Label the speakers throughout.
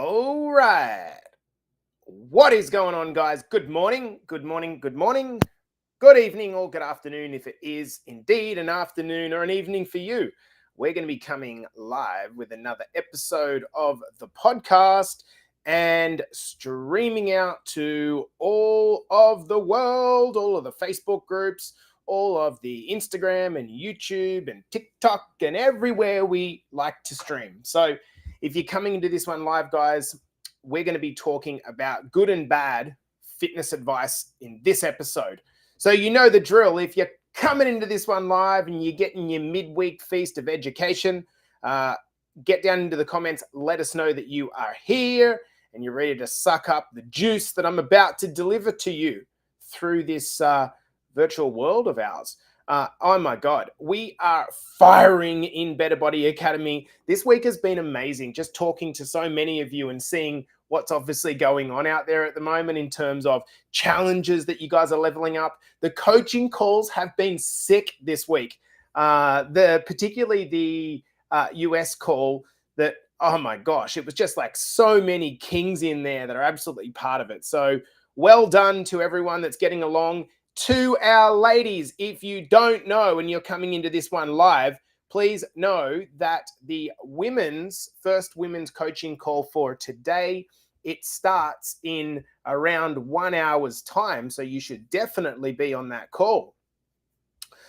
Speaker 1: All right. What is going on, guys? Good morning, good morning, good morning, good evening, or good afternoon if it is indeed an afternoon or an evening for you. We're going to be coming live with another episode of the podcast and streaming out to all of the world, all of the Facebook groups, all of the Instagram and YouTube and TikTok and everywhere we like to stream. So if you're coming into this one live, guys, we're going to be talking about good and bad fitness advice in this episode. So you know the drill. If you're coming into this one live and you're getting your midweek feast of education, get down into the comments. Let us know that you are here and you're ready to suck up the juice that I'm about to deliver to you through this virtual world of ours. Oh my God, we are firing in Better Body Academy. This week has been amazing, just talking to so many of you and seeing what's obviously going on out there at the moment in terms of challenges that you guys are leveling up. The coaching calls have been sick this week. Particularly the US call that, oh my gosh, it was just like so many kings in there that are absolutely part of it. So well done to everyone that's getting along. To our ladies, if you don't know and you're coming into this one live, please know that the first women's coaching call for today, it starts in around 1 hour's time. So you should definitely be on that call.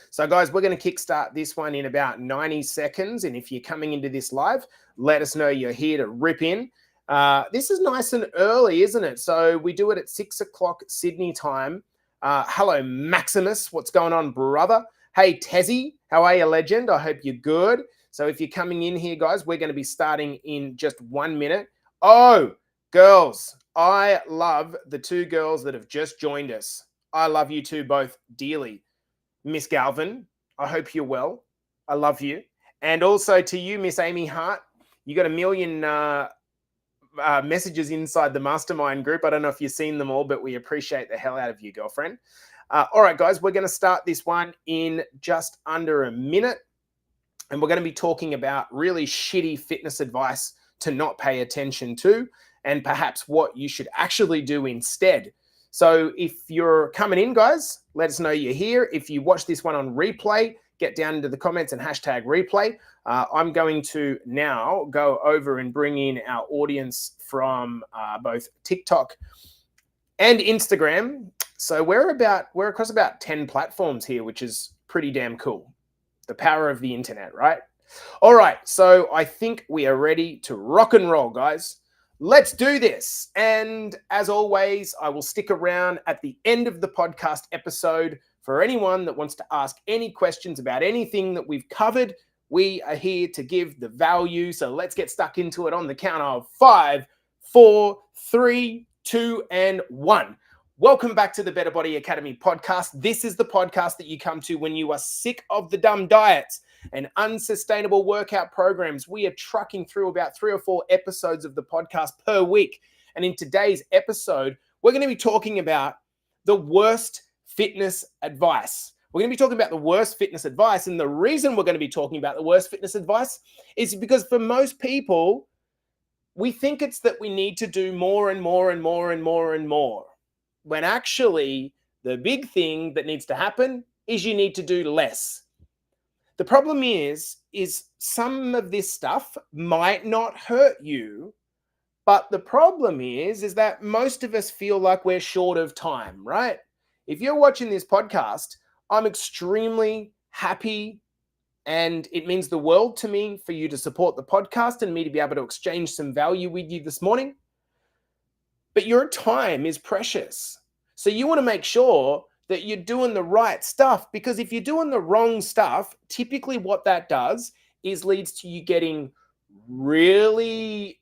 Speaker 1: So guys, we're going to kickstart this one in about 90 seconds. And if you're coming into this live, let us know you're here to rip in. This is nice and early, isn't it? So we do it at 6 o'clock Sydney time. Hello, Maximus. What's going on, brother? Hey, Tezzy. How are you, legend? I hope you're good. So if you're coming in here, guys, we're going to be starting in just 1 minute. Oh, girls, I love the two girls that have just joined us. I love you two both dearly. Miss Galvin, I hope you're well. I love you. And also to you, Miss Amy Hart, you got a million messages inside the mastermind group. I don't know if you've seen them all, but we appreciate the hell out of you, girlfriend. All right, guys, we're going to start this one in just under a minute. And we're going to be talking about really shitty fitness advice to not pay attention to and perhaps what you should actually do instead. So if you're coming in, guys, let us know you're here. If you watch this one on replay, get down into the comments and hashtag replay. I'm going to now go over and bring in our audience from both TikTok and Instagram. So we're across about 10 platforms here, which is pretty damn cool. The power of the internet, right? All right, so I think we are ready to rock and roll, guys. Let's do this. And as always, I will stick around at the end of the podcast episode for anyone that wants to ask any questions about anything that we've covered. We are here to give the value. So let's get stuck into it on the count of 5, 4, 3, 2, and 1. Welcome back to the Better Body Academy podcast. This is the podcast that you come to when you are sick of the dumb diets and unsustainable workout programs. We are trucking through about 3 or 4 episodes of the podcast per week. And in today's episode, we're going to be talking about the worst fitness advice. We're going to be talking about the worst fitness advice. And the reason we're going to be talking about the worst fitness advice is because for most people, we think it's that we need to do more and more and more and more and more. When actually, the big thing that needs to happen is you need to do less. The problem is some of this stuff might not hurt you, but the problem is that most of us feel like we're short of time, right? If you're watching this podcast, I'm extremely happy and it means the world to me for you to support the podcast and me to be able to exchange some value with you this morning. But your time is precious. So you want to make sure that you're doing the right stuff, because if you're doing the wrong stuff, typically what that does is leads to you getting really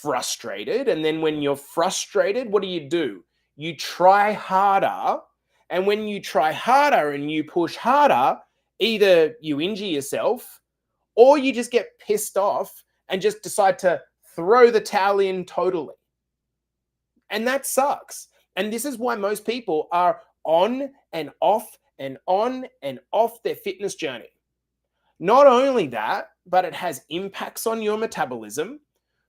Speaker 1: frustrated. And then when you're frustrated, what do? You try harder. And when you try harder and you push harder, either you injure yourself or you just get pissed off and just decide to throw the towel in totally. And that sucks. And this is why most people are on and off and on and off their fitness journey. Not only that, but it has impacts on your metabolism.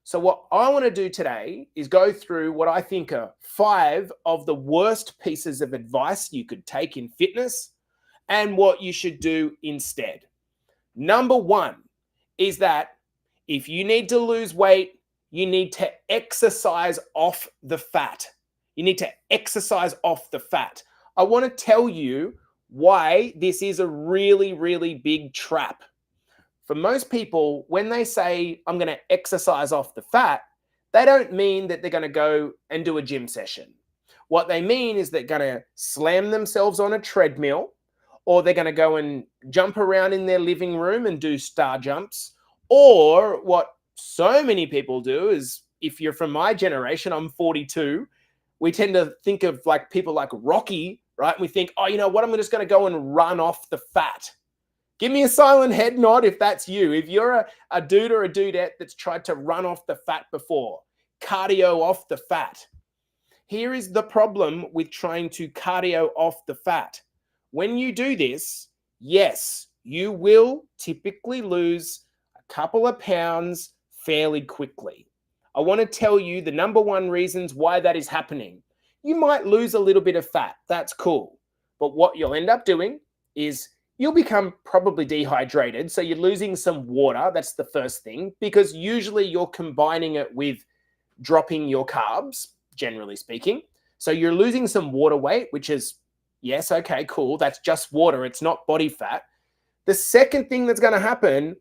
Speaker 1: So what I want to do today is go through what I think are 5 of the worst pieces of advice you could take in fitness and what you should do instead. Number 1 is that if you need to lose weight, you need to exercise off the fat. You need to exercise off the fat. I want to tell you why this is a really, really big trap. For most people, when they say, I'm going to exercise off the fat, they don't mean that they're going to go and do a gym session. What they mean is they're going to slam themselves on a treadmill, or they're going to go and jump around in their living room and do star jumps. Or what so many people do is, if you're from my generation, I'm 42, we tend to think of like people like Rocky, right? We think, oh, you know what? I'm just going to go and run off the fat. Give me a silent head nod if that's you. If you're a dude or a dudette that's tried to run off the fat before, cardio off the fat. Here is the problem with trying to cardio off the fat. When you do this, yes, you will typically lose a couple of pounds fairly quickly. I want to tell you the number 1 reasons why that is happening. You might lose a little bit of fat. That's cool. But what you'll end up doing is you'll become probably dehydrated. So you're losing some water. That's the first thing, because usually you're combining it with dropping your carbs, generally speaking. So you're losing some water weight, which is, yes, okay, cool. That's just water. It's not body fat. The second thing that's going to happen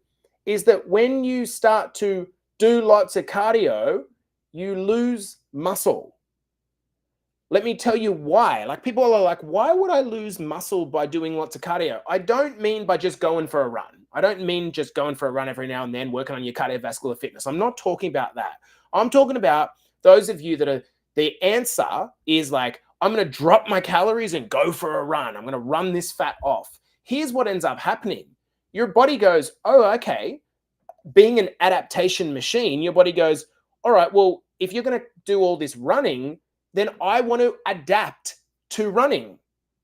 Speaker 1: is that when you start to do lots of cardio, you lose muscle. Let me tell you why. Like, people are like, why would I lose muscle by doing lots of cardio? I don't mean by just going for a run. I don't mean just going for a run every now and then, working on your cardiovascular fitness. I'm not talking about that. I'm talking about those of you that are, the answer is like, I'm going to drop my calories and go for a run. I'm going to run this fat off. Here's what ends up happening. Your body goes, oh, okay. Being an adaptation machine, your body goes, all right, well, if you're going to do all this running, then I want to adapt to running.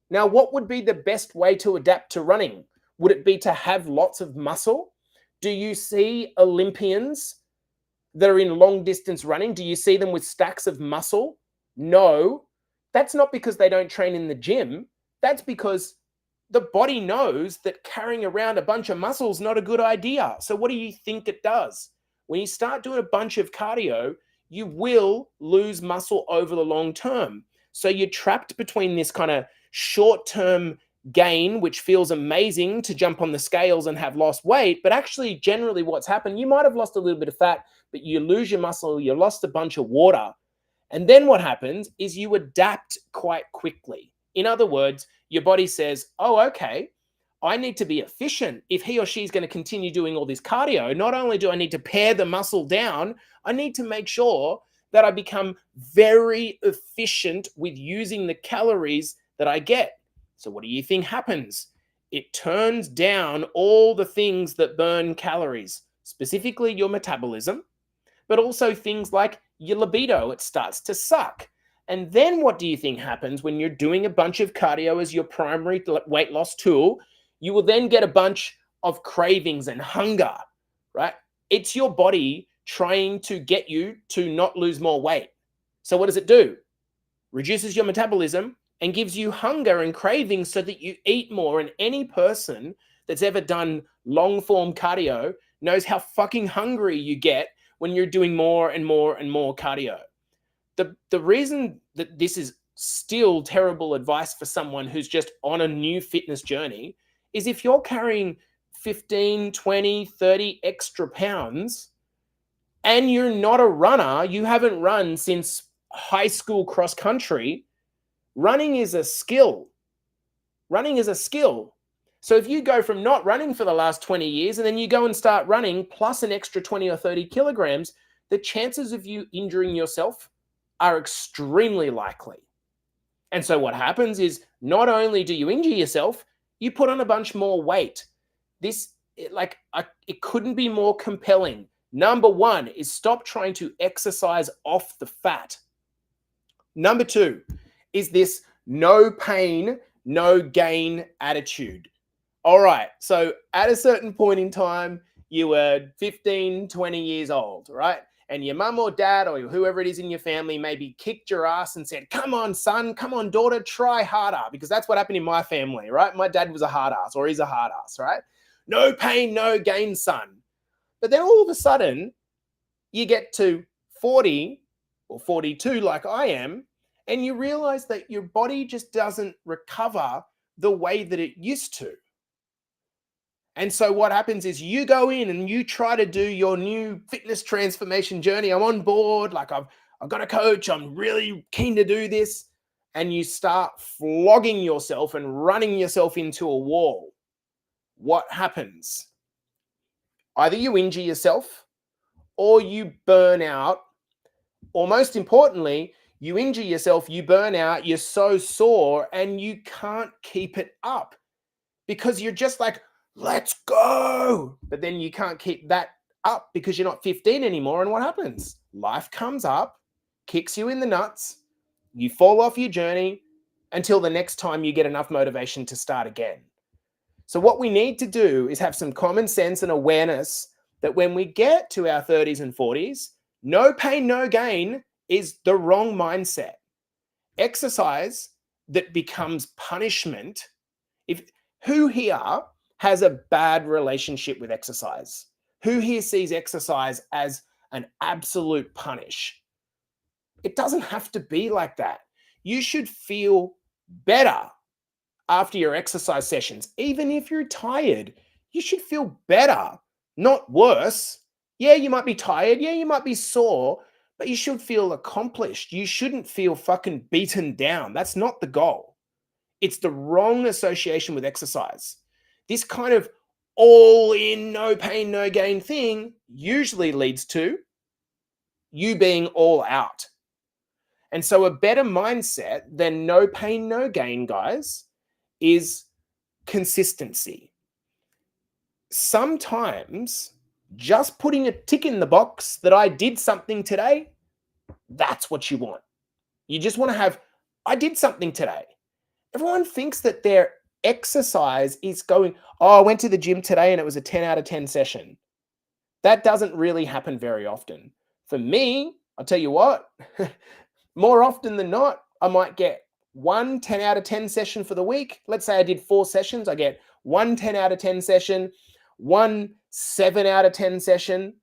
Speaker 1: Now, what would be the best way to adapt to running? Would it be to have lots of muscle? Do you see Olympians that are in long distance running? Do you see them with stacks of muscle? No, that's not because they don't train in the gym. That's because the body knows that carrying around a bunch of muscle is not a good idea. So what do you think it does? When you start doing a bunch of cardio, you will lose muscle over the long term. So you're trapped between this kind of short-term gain, which feels amazing to jump on the scales and have lost weight. But actually, generally what's happened, you might have lost a little bit of fat, but you lose your muscle, you lost a bunch of water. And then what happens is you adapt quite quickly. In other words, your body says, oh, okay, I need to be efficient. If he or she is going to continue doing all this cardio, not only do I need to pare the muscle down, I need to make sure that I become very efficient with using the calories that I get. So what do you think happens? It turns down all the things that burn calories, specifically your metabolism, but also things like your libido. It starts to suck. And then what do you think happens when you're doing a bunch of cardio as your primary weight loss tool? You will then get a bunch of cravings and hunger, right? It's your body trying to get you to not lose more weight. So what does it do? Reduces your metabolism and gives you hunger and cravings so that you eat more. And any person that's ever done long form cardio knows how fucking hungry you get when you're doing more and more and more cardio. The reason that this is still terrible advice for someone who's just on a new fitness journey is if you're carrying 15, 20, 30 extra pounds and you're not a runner, you haven't run since high school cross country, running is a skill. Running is a skill. So if you go from not running for the last 20 years and then you go and start running plus an extra 20 or 30 kilograms, the chances of you injuring yourself are extremely likely. And so what happens is not only do you injure yourself, you put on a bunch more weight. It couldn't be more compelling. Number 1 is stop trying to exercise off the fat. Number 2 is this no pain, no gain attitude. All right, so at a certain point in time, you were 15, 20 years old, right? and your mum or dad or whoever it is in your family maybe kicked your ass and said, come on, son, come on, daughter, try harder. Because that's what happened in my family, right? My dad was a hard ass, or he's a hard ass, right? No pain, no gain, son. But then all of a sudden, you get to 40 or 42 like I am, and you realize that your body just doesn't recover the way that it used to. And so what happens is you go in and you try to do your new fitness transformation journey. I'm on board, like I've got a coach, I'm really keen to do this. And you start flogging yourself and running yourself into a wall. What happens? Either you injure yourself or you burn out, or most importantly, you injure yourself, you burn out, you're so sore and you can't keep it up because you're just like, let's go. But then you can't keep that up because you're not 15 anymore. And what happens? Life comes up, kicks you in the nuts, you fall off your journey until the next time you get enough motivation to start again. So what we need to do is have some common sense and awareness that when we get to our 30s and 40s, no pain, no gain is the wrong mindset. Exercise that becomes punishment. Who here has a bad relationship with exercise? Who here sees exercise as an absolute punish? It doesn't have to be like that. You should feel better after your exercise sessions. Even if you're tired, you should feel better, not worse. Yeah, you might be tired. Yeah, you might be sore, but you should feel accomplished. You shouldn't feel fucking beaten down. That's not the goal. It's the wrong association with exercise. This kind of all in, no pain, no gain thing usually leads to you being all out. And so a better mindset than no pain, no gain, guys, is consistency. Sometimes just putting a tick in the box that I did something today, that's what you want. You just want to have, I did something today. Everyone thinks that their exercise is going, oh, I went to the gym today and it was a 10 out of 10 session. That doesn't really happen very often. For me, I'll tell you what, more often than not, I might get one 10 out of 10 session for the week. Let's say I did 4 sessions. I get one 10 out of 10 session, one 7 out of 10 session.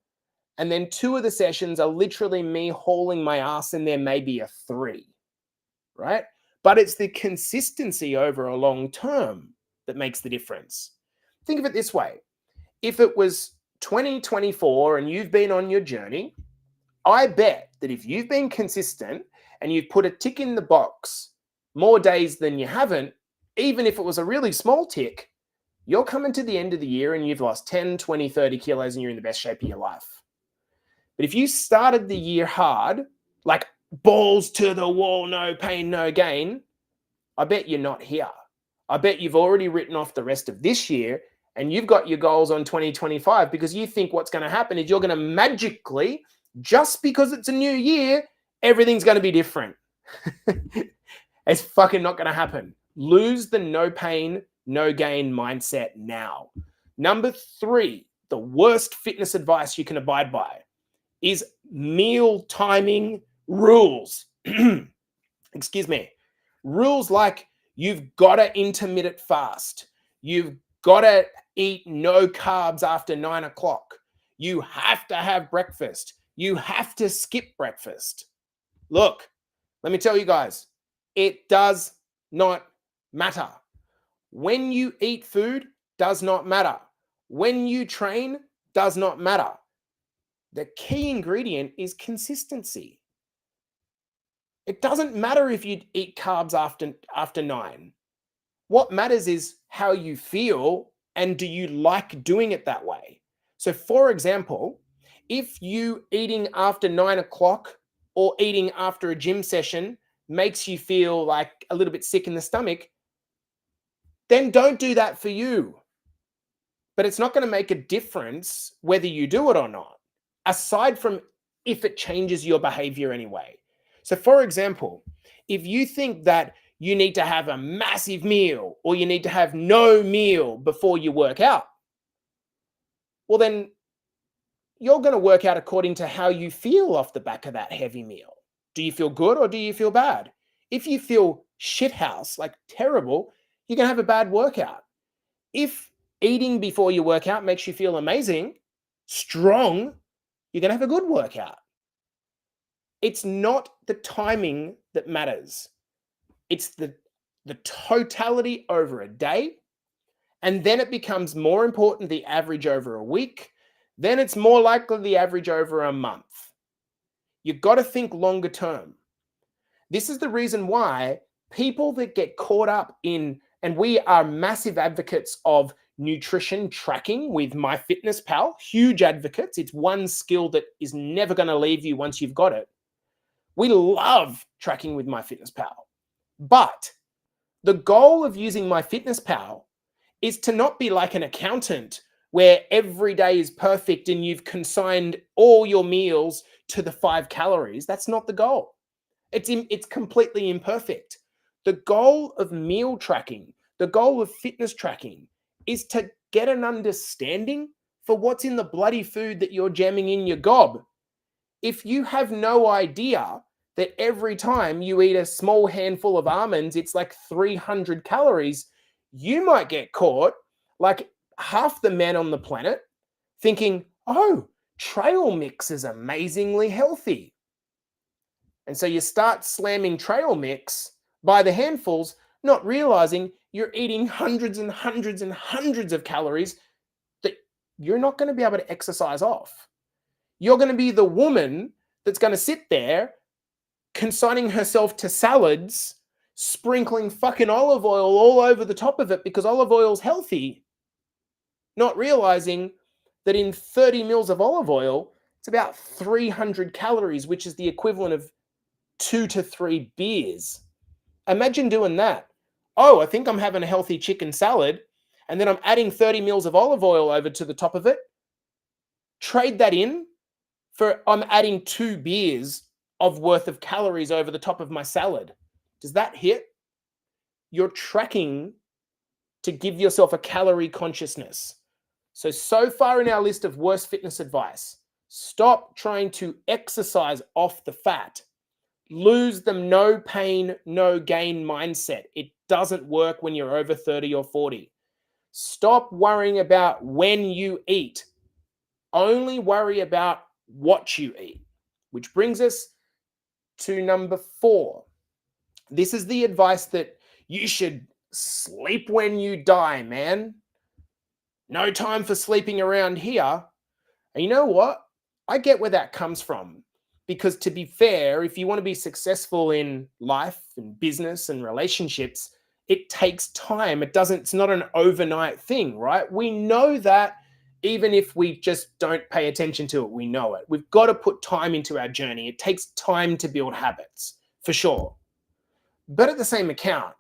Speaker 1: And then 2 of the sessions are literally me hauling my ass in there, maybe a 3, right? But it's the consistency over a long term that makes the difference. Think of it this way. If it was 2024 and you've been on your journey, I bet that if you've been consistent and you've put a tick in the box more days than you haven't, even if it was a really small tick, you're coming to the end of the year and you've lost 10, 20, 30 kilos and you're in the best shape of your life. But if you started the year hard, like balls to the wall, no pain, no gain, I bet you're not here. I bet you've already written off the rest of this year and you've got your goals on 2025 because you think what's going to happen is you're going to magically, just because it's a new year, everything's going to be different. It's fucking not going to happen. Lose the no pain, no gain mindset now. Number 3, the worst fitness advice you can abide by is meal timing rules. Excuse me. Rules like you've got to intermittent fast. You've got to eat no carbs after 9 o'clock. You have to have breakfast. You have to skip breakfast. Look, let me tell you guys, it does not matter. When you eat food does not matter. When you train does not matter. The key ingredient is consistency. It doesn't matter if you eat carbs after 9. What matters is how you feel and do you like doing it that way? So for example, if you eating after 9 o'clock or eating after a gym session makes you feel like a little bit sick in the stomach, then don't do that for you. But it's not going to make a difference whether you do it or not, aside from if it changes your behavior anyway. So for example, if you think that you need to have a massive meal or you need to have no meal before you work out, well then you're going to work out according to how you feel off the back of that heavy meal. Do you feel good or do you feel bad? If you feel shithouse, like terrible, you're going to have a bad workout. If eating before your workout makes you feel amazing, strong, you're going to have a good workout. It's not the timing that matters. It's the totality over a day. And then it becomes more important the average over a week. Then it's more likely the average over a month. You've got to think longer term. This is the reason why people that get caught up in, and we are massive advocates of nutrition tracking with MyFitnessPal, huge advocates. It's one skill that is never going to leave you once you've got it. We love tracking with MyFitnessPal. But the goal of using MyFitnessPal is to not be like an accountant where every day is perfect and you've consigned all your meals to the 5 calories. That's not the goal. It's completely imperfect. The goal of meal tracking, the goal of fitness tracking is to get an understanding for what's in the bloody food that you're jamming in your gob. If you have no idea that every time you eat a small handful of almonds, it's like 300 calories, you might get caught like half the men on the planet thinking, oh, trail mix is amazingly healthy. And so you start slamming trail mix by the handfuls, not realizing you're eating hundreds and hundreds and hundreds of calories that you're not going to be able to exercise off. You're going to be the woman that's going to sit there consigning herself to salads, sprinkling fucking olive oil all over the top of it because olive oil's healthy, not realizing that in 30 mils of olive oil, it's about 300 calories, which is the equivalent of 2 to 3 beers. Imagine doing that. Oh, I think I'm having a healthy chicken salad, and then I'm adding 30 mils of olive oil over to the top of it. Trade that in for I'm adding 2 beers of worth of calories over the top of my salad. Does that hit? You're tracking to give yourself a calorie consciousness. So far in our list of worst fitness advice, stop trying to exercise off the fat. Lose the no pain, no gain mindset. It doesn't work when you're over 30 or 40. Stop worrying about when you eat. Only worry about what you eat. Which brings us to number 4. This is the advice that you should sleep when you die, man. No time for sleeping around here. And you know what? I get where that comes from. Because to be fair, if you want to be successful in life and business and relationships, it takes time. It's not an overnight thing, right? We know that even if we just don't pay attention to it, we know it. We've got to put time into our journey. It takes time to build habits, for sure. But at the same account,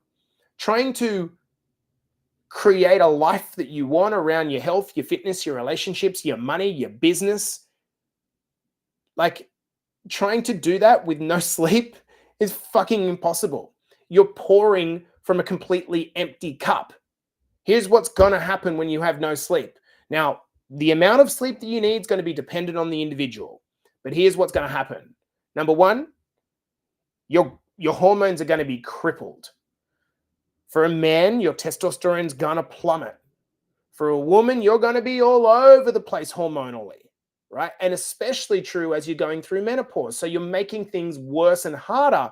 Speaker 1: trying to create a life that you want around your health, your fitness, your relationships, your money, your business, like trying to do that with no sleep is fucking impossible. You're pouring from a completely empty cup. Here's what's going to happen when you have no sleep. Now, the amount of sleep that you need is going to be dependent on the individual. But here's what's going to happen. Number 1, your hormones are going to be crippled. For a man, your testosterone's going to plummet. For a woman, you're going to be all over the place hormonally, right? And especially true as you're going through menopause. So you're making things worse and harder,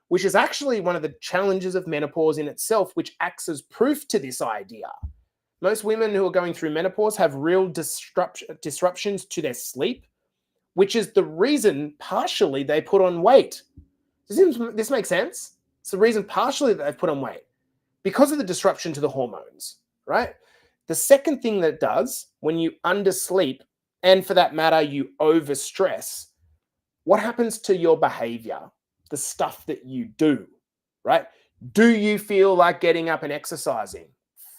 Speaker 1: which is actually one of the challenges of menopause in itself, which acts as proof to this idea. Most women who are going through menopause have real disruptions to their sleep, which is the reason partially they put on weight. Does this make sense? It's the reason partially that they've put on weight because of the disruption to the hormones, right? The second thing that it does when you undersleep, and for that matter, you overstress, what happens to your behavior, the stuff that you do, right? Do you feel like getting up and exercising?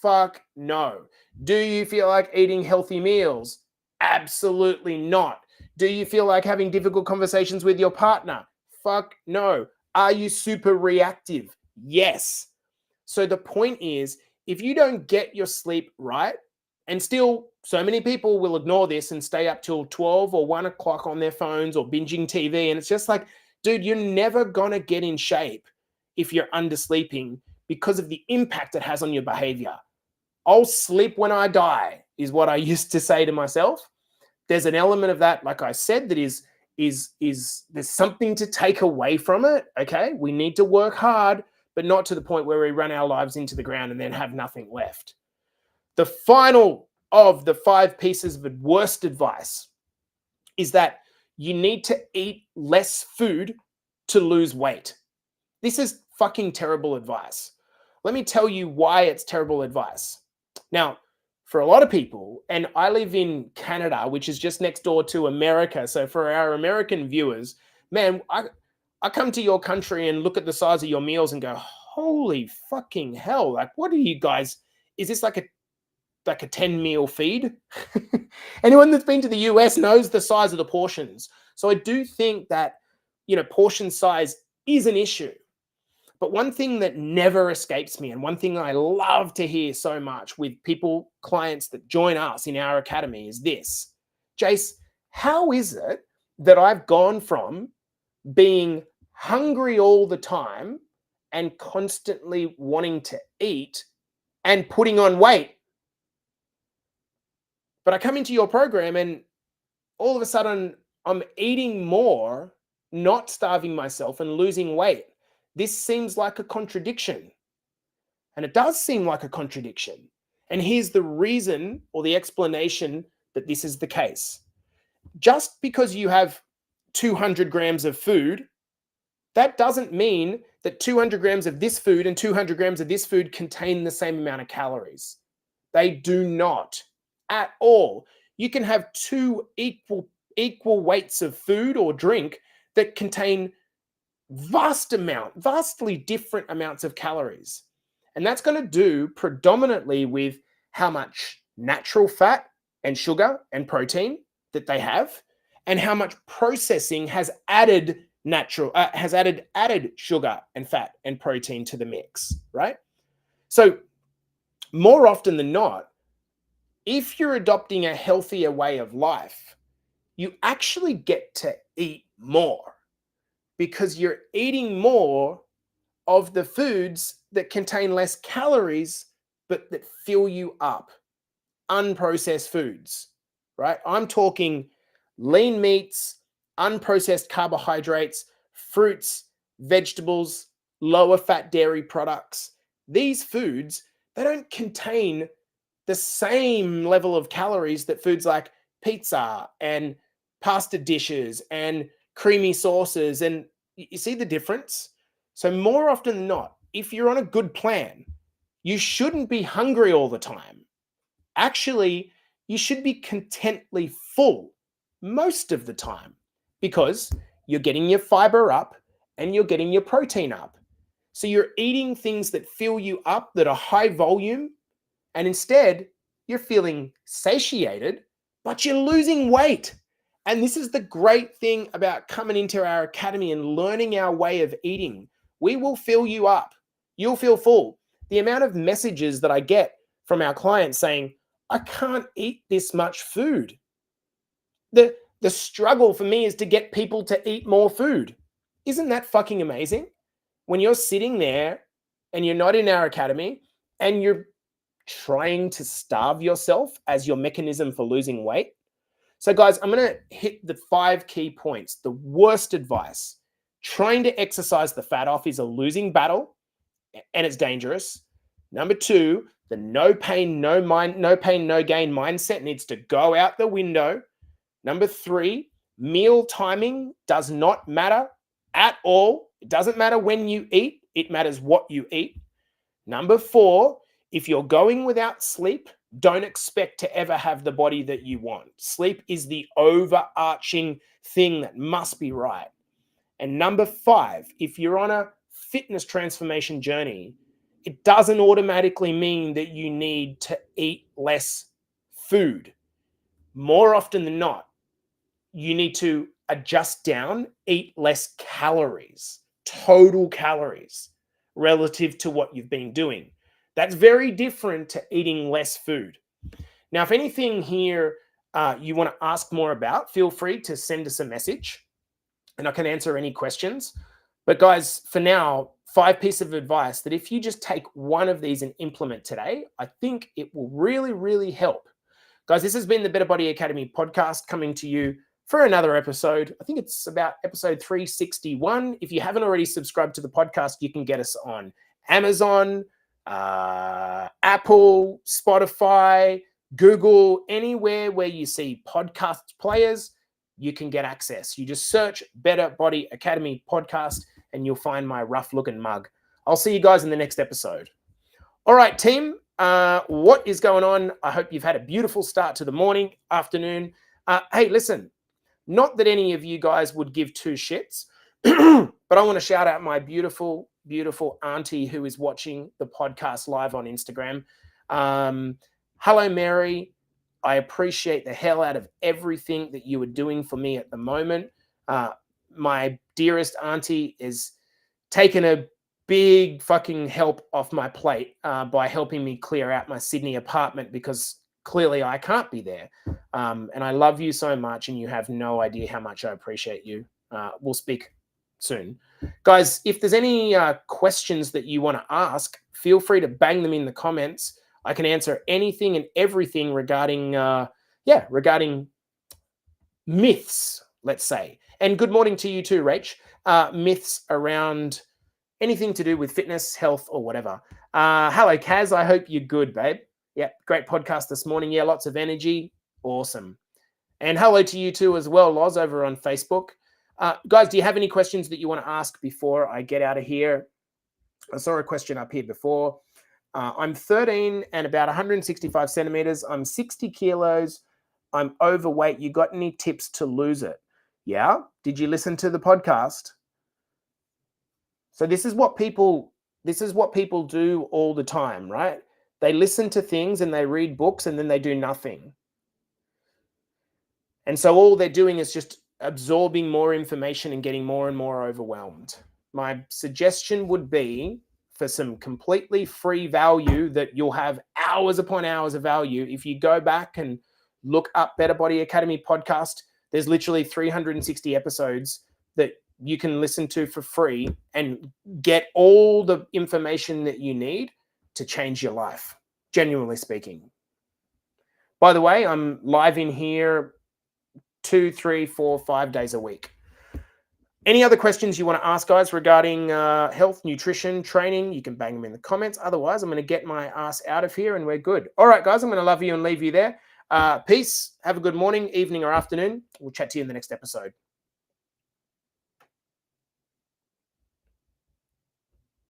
Speaker 1: Fuck no. Do you feel like eating healthy meals? Absolutely not. Do you feel like having difficult conversations with your partner? Fuck no. Are you super reactive? Yes. So the point is, if you don't get your sleep right and still so many people will ignore this and stay up till 12 or 1 o'clock on their phones or binging TV. And it's just like, dude, you're never going to get in shape if you're undersleeping because of the impact it has on your behavior. I'll sleep when I die is what I used to say to myself. There's an element of that, like I said, that is there's something to take away from it. Okay. We need to work hard, but not to the point where we run our lives into the ground and then have nothing left. The final of the 5 pieces of worst advice is that you need to eat less food to lose weight. This is fucking terrible advice. Let me tell you why it's terrible advice. Now, for a lot of people, and I live in Canada, which is just next door to America. So for our American viewers, man, I come to your country and look at the size of your meals and go, holy fucking hell. Like, what are you guys? Is this like a 10 meal feed? Anyone that's been to the US knows the size of the portions. So I do think that, portion size is an issue. But one thing that never escapes me, and one thing I love to hear so much with clients that join us in our academy is this: Jace, how is it that I've gone from being hungry all the time and constantly wanting to eat and putting on weight? But I come into your program and all of a sudden I'm eating more, not starving myself and losing weight. This seems like a contradiction. And it does seem like a contradiction. And here's the reason or the explanation that this is the case. Just because you have 200 grams of food, that doesn't mean that 200 grams of this food and 200 grams of this food contain the same amount of calories. They do not at all. You can have 2 equal weights of food or drink that contain vastly different amounts of calories. And that's going to do predominantly with how much natural fat and sugar and protein that they have, and how much processing has added added sugar and fat and protein to the mix, right? So more often than not, if you're adopting a healthier way of life, you actually get to eat more, because you're eating more of the foods that contain less calories, but that fill you up. Unprocessed foods, right? I'm talking lean meats, unprocessed carbohydrates, fruits, vegetables, lower fat dairy products. These foods, they don't contain the same level of calories that foods like pizza and pasta dishes and creamy sauces, and you see the difference? So more often than not, if you're on a good plan, you shouldn't be hungry all the time. Actually, you should be contently full most of the time, because you're getting your fiber up and you're getting your protein up. So you're eating things that fill you up, that are high volume, and instead you're feeling satiated, but you're losing weight. And this is the great thing about coming into our academy and learning our way of eating. We will fill you up. You'll feel full. The amount of messages that I get from our clients saying, I can't eat this much food. The struggle for me is to get people to eat more food. Isn't that fucking amazing? When you're sitting there and you're not in our academy and you're trying to starve yourself as your mechanism for losing weight. So guys, I'm going to hit the 5 key points. The worst advice: trying to exercise the fat off is a losing battle, and it's dangerous. Number 2, the no pain, no gain mindset needs to go out the window. Number 3, meal timing does not matter at all. It doesn't matter when you eat. It matters what you eat. Number 4, if you're going without sleep, don't expect to ever have the body that you want. Sleep is the overarching thing that must be right. And number 5, if you're on a fitness transformation journey, it doesn't automatically mean that you need to eat less food. More often than not, you need to adjust down, eat less calories, total calories, relative to what you've been doing. That's very different to eating less food. Now, if anything here you want to ask more about, feel free to send us a message and I can answer any questions. But guys, for now, 5 pieces of advice that if you just take one of these and implement today, I think it will really, really help. Guys, this has been the Better Body Academy podcast coming to you for another episode. I think it's about episode 361. If you haven't already subscribed to the podcast, you can get us on Amazon, Apple, Spotify, Google, anywhere where you see podcast players, you can get access. You just search Better Body Academy podcast and you'll find my rough looking mug. I'll see you guys in the next episode. All right, team, what is going on? I hope you've had a beautiful start to the morning, afternoon. Hey, listen, not that any of you guys would give 2 shits, but I want to shout out my beautiful, beautiful auntie who is watching the podcast live on Instagram. Hello, Mary. I appreciate the hell out of everything that you are doing for me at the moment. My dearest auntie is taking a big fucking help off my plate by helping me clear out my Sydney apartment because clearly I can't be there. And I love you so much and you have no idea how much I appreciate you. We'll speak soon. Guys, if there's any questions that you want to ask, feel free to bang them in the comments. I can answer anything and everything regarding, regarding myths, let's say. And good morning to you too, Rach. Myths around anything to do with fitness, health, or whatever. Hello, Kaz. I hope you're good, babe. Yeah, great podcast this morning. Yeah, lots of energy. Awesome. And hello to you too as well, Loz, over on Facebook. Guys, do you have any questions that you want to ask before I get out of here? I saw a question up here before. I'm 13 and about 165 centimeters. I'm 60 kilos. I'm overweight. You got any tips to lose it? Yeah. Did you listen to the podcast? So this is what people do all the time, right? They listen to things and they read books and then they do nothing. And so all they're doing is just absorbing more information and getting more and more overwhelmed. My suggestion would be, for some completely free value that you'll have hours upon hours of value, if you go back and look up Better Body Academy podcast, there's literally 360 episodes that you can listen to for free and get all the information that you need to change your life, genuinely speaking. By the way, I'm live in here 2, 3, 4, 5 days a week. Any other questions you want to ask, guys, regarding health, nutrition, training, you can bang them in the comments. Otherwise, I'm going to get my ass out of here and we're good. All right, guys, I'm going to love you and leave you there. Peace. Have a good morning, evening, or afternoon. We'll chat to you in the next episode.